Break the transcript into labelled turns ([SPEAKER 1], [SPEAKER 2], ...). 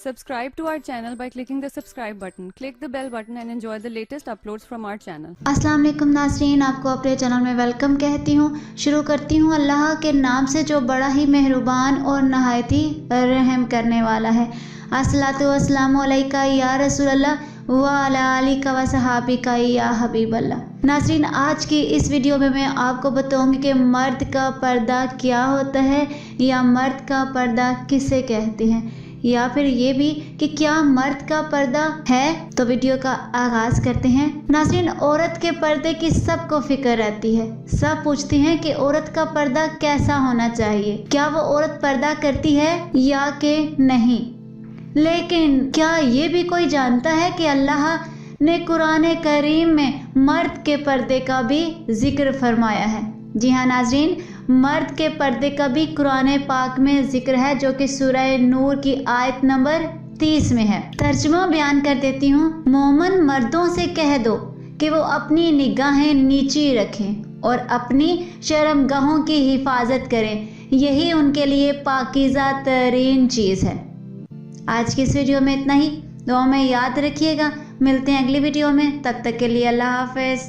[SPEAKER 1] Subscribe to our channel by clicking the subscribe button. Click the bell button and enjoy the latest uploads from our channel.
[SPEAKER 2] अस्सलाम वालेकुम नाज़रीन, आपको अपने channel में welcome कहती हूँ। शुरू करती हूँ अल्लाह के नाम से जो बड़ा ही मेहरबान और नहायत ही रहम करने वाला है। अस्सलातु वस्सलामु अलैका या रसूल अल्लाह व अला आलिका व सहाबिका या हबीब अल्लाह। नाज़रीन, आज की इस वीडियो में मैं आपको बताऊंगी कि मर्द का पर्दा क्या होता है या मर्द का पर्दा किसे कहते हैं, या फिर ये भी कि क्या मर्द का पर्दा है। तो वीडियो का आगाज करते हैं। नाज़रीन, औरत के पर्दे की सबको फिक्र रहती है। सब पूछती हैं कि औरत का पर्दा कैसा होना चाहिए, क्या वो औरत पर्दा करती है या कि नहीं। लेकिन क्या ये भी कोई जानता है कि अल्लाह ने कुरान करीम में मर्द के पर्दे का भी जिक्र फरमाया है। जी हाँ नाज़रीन, मर्द के पर्दे का भी कुरान पाक में जिक्र है, जो कि सूरह नूर की आयत नंबर 30 में है। तर्जुमा बयान कर देती हूँ। मोमन मर्दों से कह दो कि वो अपनी निगाहें नीची रखें और अपनी शर्मगाहों की हिफाजत करें, यही उनके लिए पाकीज़ा तरीन चीज़ है। आज की इस वीडियो में इतना ही। दुआ में याद रखिएगा। मिलते हैं अगली वीडियो में, तब तक के लिए अल्लाह हाफ़िज़।